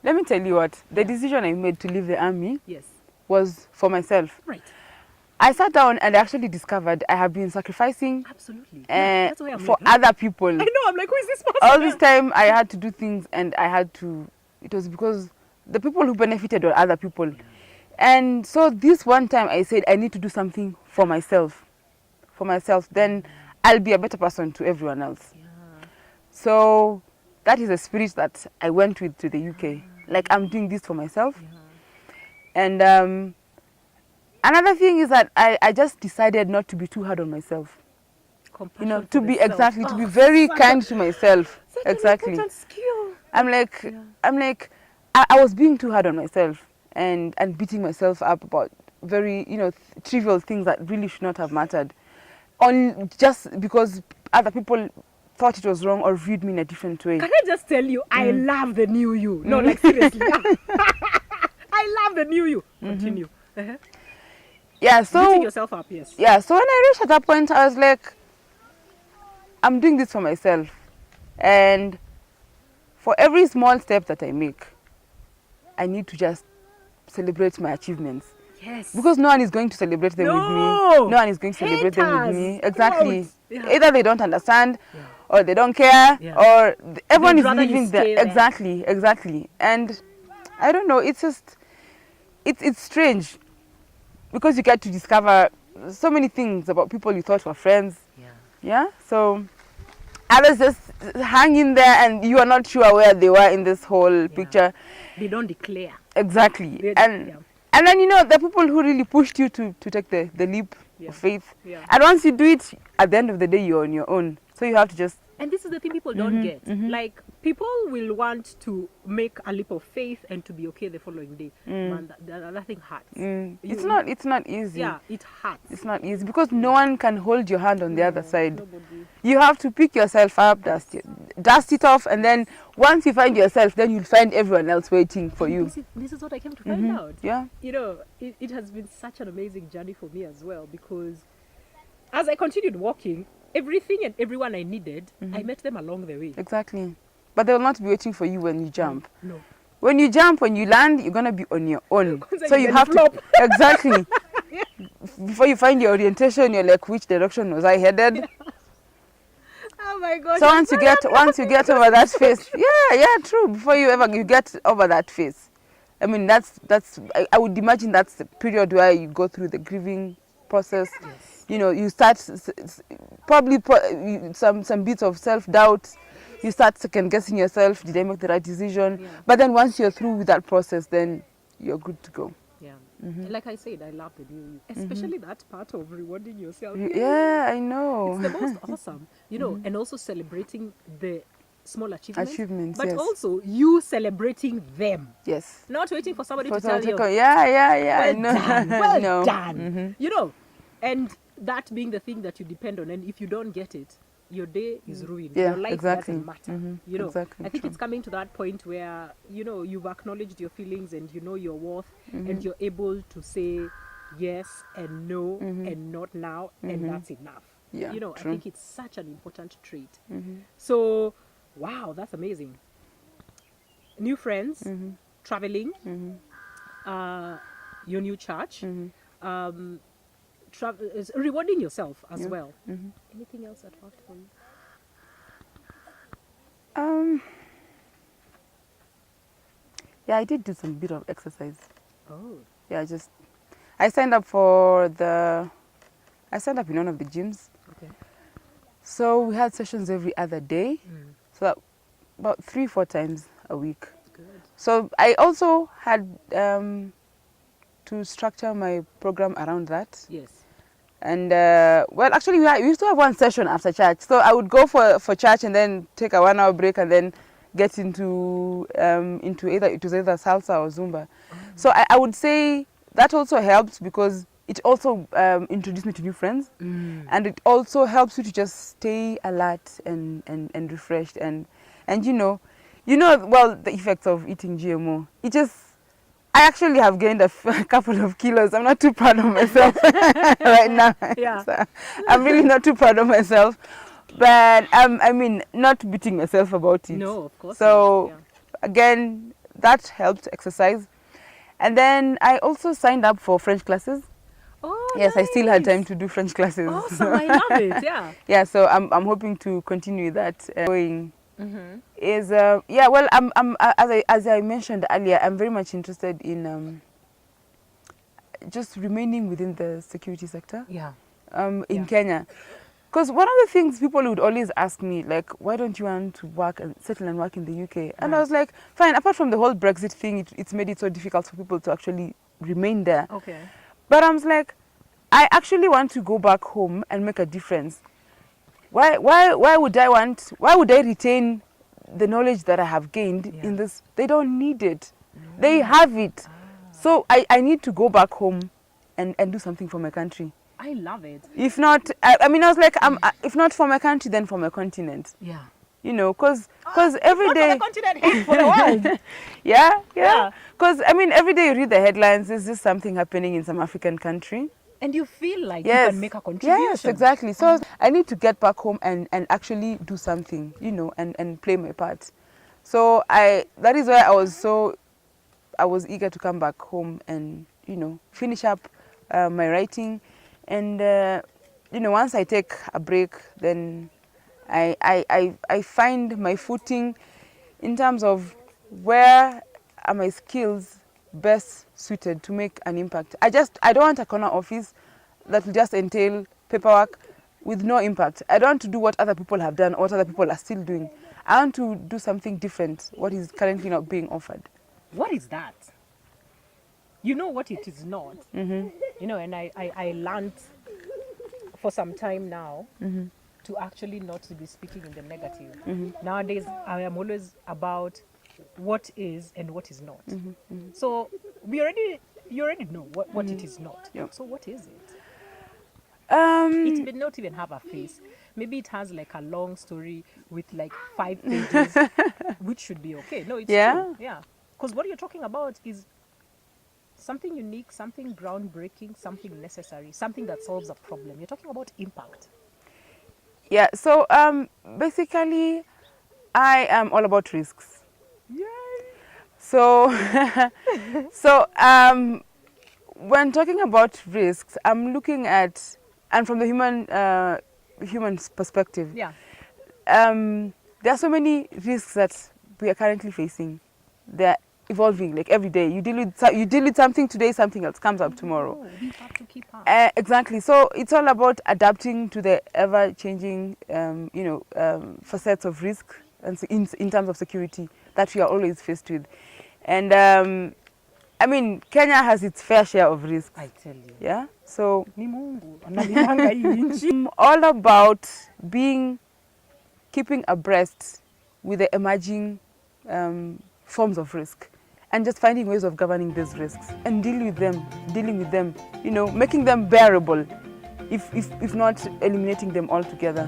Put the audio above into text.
Let me tell you what, the decision I made to leave the army Yes. was for myself. Right. I sat down and I actually discovered I have been sacrificing Absolutely. That's why I'm for like, other people. I know, I'm like, who is this person? All this time I had to do things and I had to, it was because the people who benefited were other people. And so this one time I said I need to do something for myself. For myself, then I'll be a better person to everyone else. Yeah. So that is the spirit that I went with to the UK. Like, I'm doing this for myself. And another thing is that I just decided not to be too hard on myself. Compassion You know, for to be the self. exactly, to be very kind to myself. Such an Exactly. important skill. I'm like, I was being too hard on myself and beating myself up about very, trivial things that really should not have mattered. On just because other people thought it was wrong or viewed me in a different way. Can I just tell you, I love the new you. No, like seriously. I love the new you. Continue. Yeah, so Beating yourself up, yes. yeah, so when I reached at that point, I was like, I'm doing this for myself. And for every small step that I make, I need to just celebrate my achievements. Yes. Because no one is going to celebrate them with me. No. No one is going to celebrate them with me. Haters. Exactly. Quotes. Yeah. Either they don't understand, Yeah. or they don't care, Yeah. or everyone They'd is rather you living stay there. there. Exactly. And I don't know, it's just, it's strange. Because you get to discover so many things about people you thought were friends. Yeah. Yeah, so others just hang in there and you are not sure where they were in this whole picture. They don't declare. Exactly. And yeah. and then the people who really pushed you to take the leap of faith. Yeah. And once you do it, at the end of the day you're on your own. So you have to just And this is the thing people don't get. Like, people will want to make a leap of faith and to be okay the following day. Man, that thing hurts. it's not easy. Yeah, it hurts. It's not easy because no one can hold your hand on the other side. Nobody. You have to pick yourself up, dust it off, and then once you find yourself, then you'll find everyone else waiting for you. This is what I came to find out. Yeah. It has been such an amazing journey for me as well, because as I continued walking, everything and everyone I needed, I met them along the way. Exactly. But they will not be waiting for you when you jump. No. When you jump, when you land, you're going to be on your own. So you then have flop. to... Exactly. Before you find your orientation, you're like, which direction was I headed? Oh my God. So once you get over that phase, yeah, true. Before you get over that phase, I mean, I would imagine that's the period where you go through the grieving process. Yes. You start probably some bits of self-doubt. You start second guessing yourself. Did I make the right decision? Yeah. But then once you're through with that process, then you're good to go. Yeah. Like I said, I love the new you, especially that part of rewarding yourself. Yeah, I know. It's the most awesome, and also celebrating the small achievements, but yes. also you celebrating them. Yes. Not waiting for somebody to tell you. Yeah, I Well know. done. Well No. done. And that being the thing that you depend on, and if you don't get it, your day is ruined. Yeah, Your life exactly. doesn't matter. Exactly, I think true. it's coming to that point where you've acknowledged your feelings and you know your worth, and you're able to say yes and no and not now, and that's enough. Yeah, I true. think it's such an important trait. So, wow, that's amazing. New friends, traveling, your new church, is rewarding yourself as well. Anything else that worked for you? Yeah, I did do some bit of exercise. Oh, Yeah, I signed up in one of the gyms. okay. So we had sessions every other day. So that about 3-4 times a week. Good. So I also had to structure my program around that. Yes. And actually we used to have one session after church. So I would go for church and then take a 1-hour break and then get into either salsa or Zumba. So I would say that also helps because it also introduced me to new friends, and it also helps you to just stay alert and refreshed and the effects of eating GMO. I actually have gained a couple of kilos. I'm not too proud of myself right now. Yeah. So I'm really not too proud of myself. But not beating myself about it. No, of course. So not. again, that helped exercise. And then I also signed up for French classes. Oh, Yes, I still had nice. time to do French classes. Awesome, I love it. Yeah. Yeah, so I'm hoping to continue that going. Mm-hmm. Is yeah, well, I'm as I mentioned earlier, I'm very much interested in just remaining within the security sector Yeah. in Yeah. Kenya. Because one of the things people would always ask me, like, why don't you want to work and settle and work in the UK? And I Right. was like, fine, apart from the whole Brexit thing, it's made it so difficult for people to actually remain there. Okay. But I was like, I actually want to go back home and make a difference. Why would I retain the knowledge that I have gained Yeah. in this? They don't need it. They have it. So I need to go back home and do something for my country. I love it. If not, I mean, I was like, if not for my country, then for my continent. Yeah. You know, because every Not day, for the continent, for the world. yeah. Yeah. Because I mean, every day you read the headlines, there's just something happening in some African country. And you feel like you Yes. can make a contribution. Yes, exactly. So I need to get back home and actually do something, you know, and play my part. So that is why I was eager to come back home and, you know, finish up my writing. And, you know, once I take a break, then I find my footing in terms of where are my skills best suited to make an impact. I don't want a corner office that will just entail paperwork with no impact. I don't want to do what other people have done or what other people are still doing. I want to do something different, what is currently not being offered. What is that? You know what it is not. Mm-hmm. You know, and I learned for some time now Mm-hmm. to actually not to be speaking in the negative. Mm-hmm. Nowadays, I am always about what is and what is not. So you already know what it is not. Yep. So what is it? It may Um, not even have a face. Maybe it has like a long story with like 5 pages, which should be okay. No, it's Yeah. true. Yeah. Because what you're talking about is something unique, something groundbreaking, something necessary, something that solves a problem. You're talking about impact. yeah, so basically, I am all about risks. Yay! So, when talking about risks, I'm looking at, and from the human perspective, Yeah. there are so many risks that we are currently facing. They're evolving like every day. You deal with something today, something else comes up tomorrow. Oh, we have to keep up. Exactly. So it's all about adapting to the ever-changing, facets of risk and in terms of security that we are always faced with. And I mean, Kenya has its fair share of risks. I tell you. Yeah. So Ni Mungu analinanga hii nchi. I'm all about keeping abreast with the emerging forms of risk and just finding ways of governing these risks and dealing with them, you know, making them bearable, if not eliminating them altogether.